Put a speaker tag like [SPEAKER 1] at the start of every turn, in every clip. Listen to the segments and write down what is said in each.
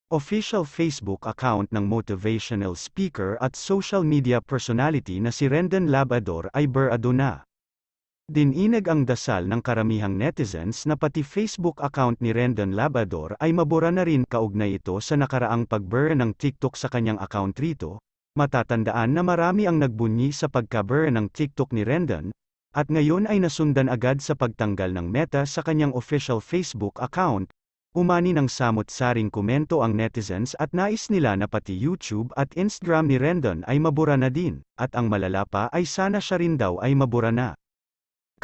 [SPEAKER 1] Official Facebook account ng motivational speaker at social media personality na si Rendon Labrador ay burado na. Dininag ang dasal ng karamihang netizens na pati Facebook account ni Rendon Labrador ay mabura na rin kaugnay ito sa nakaraang pag-burn ng TikTok sa kanyang account rito. Matatandaan na marami ang nagbunyi sa pagka-burn ng TikTok ni Rendon, at ngayon ay nasundan agad sa pagtanggal ng Meta sa kanyang official Facebook account. Umani ng samot-saring komento ang netizens at nais nila na pati YouTube at Instagram ni Rendon ay mabura na din, at ang malala pa ay sana siya rin daw ay mabura na.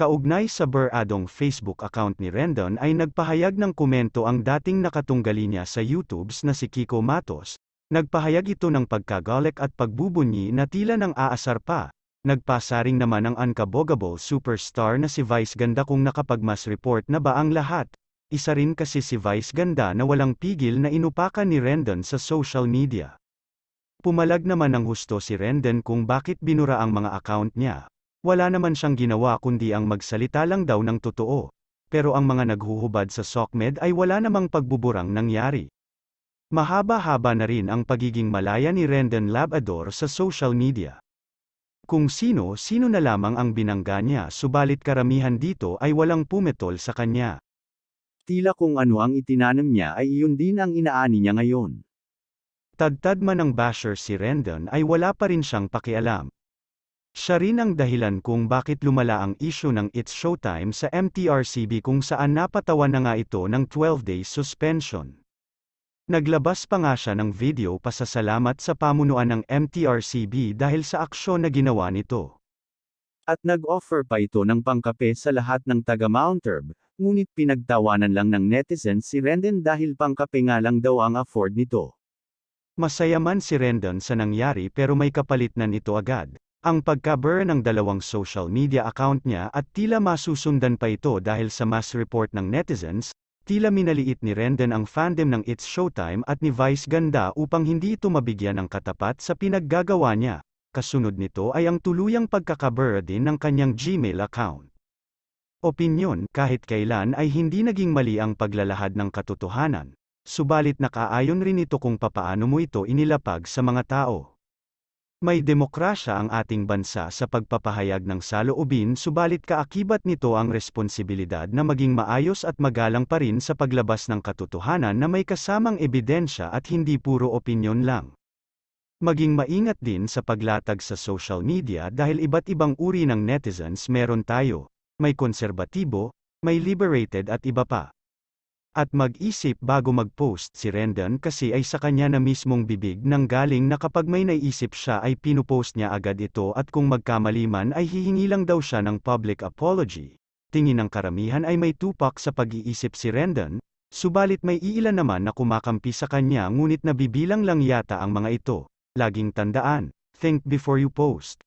[SPEAKER 1] Kaugnay sa buradong Facebook account ni Rendon ay nagpahayag ng komento ang dating nakatunggali niya sa YouTubes na si Kiko Matos. Nagpahayag ito ng pagkagalit at pagbubunyi na tila nang aasar pa. Nagpasaring naman ang unkabogable superstar na si Vice Ganda kung nakapagmas report na ba ang lahat. Isa rin kasi si Vice Ganda na walang pigil na inupakan ni Rendon sa social media. Pumalag naman ng husto si Rendon kung bakit binura ang mga account niya. Wala naman siyang ginawa kundi ang magsalita lang daw ng totoo. Pero ang mga naghuhubad sa SOCMED ay wala namang pagbuburang nangyari. Mahaba-haba na rin ang pagiging malaya ni Rendon Labrador sa social media. Kung sino-sino na lamang ang binangga niya subalit karamihan dito ay walang pumetol sa kanya.
[SPEAKER 2] Tila kung ano ang itinanam niya ay iyon din ang inaani niya ngayon.
[SPEAKER 1] Tadtad man ng basher si Rendon ay wala pa rin siyang pakialam. Siya rin ang dahilan kung bakit lumala ang issue ng It's Showtime sa MTRCB kung saan napatawan na nga ito ng 12 days suspension. Naglabas pa nga siya ng video pasasalamat sa pamunuan ng MTRCB dahil sa aksyon na ginawa nito.
[SPEAKER 2] At nag-offer pa ito ng pangkape sa lahat ng taga-Mount Herb, ngunit pinagtawanan lang ng netizens si Rendon dahil pangkape nga lang daw ang afford nito.
[SPEAKER 1] Masaya man si Rendon sa nangyari pero may kapalit na nito agad. Ang pagka-burn ng dalawang social media account niya at tila masusundan pa ito dahil sa mass report ng netizens, tila minaliit ni Rendon ang fandom ng It's Showtime at ni Vice Ganda upang hindi ito mabigyan ng katapat sa pinaggagawa niya. Kasunod nito ay ang tuluyang pagkaka-burn din ng kanyang Gmail account. Opinyon, kahit kailan ay hindi naging mali ang paglalahad ng katotohanan. Subalit nakaayon rin ito kung papaano mo ito inilapag sa mga tao. May demokrasya ang ating bansa sa pagpapahayag ng saloobin subalit kaakibat nito ang responsibilidad na maging maayos at magalang pa rin sa paglabas ng katotohanan na may kasamang ebidensya at hindi puro opinyon lang. Maging maingat din sa paglatag sa social media dahil iba't ibang uri ng netizens meron tayo. May konserbatibo, may liberated at iba pa. At mag-isip bago mag-post si Rendon kasi ay sa kanya na mismong bibig nang galing na kapag may naisip siya ay pinupost niya agad ito at kung magkamali man ay hihingi lang daw siya ng public apology. Tingin ng karamihan ay may tupak sa pag-iisip si Rendon, subalit may iilan naman na kumakampi sa kanya ngunit nabibilang lang yata ang mga ito. Laging tandaan, think before you post.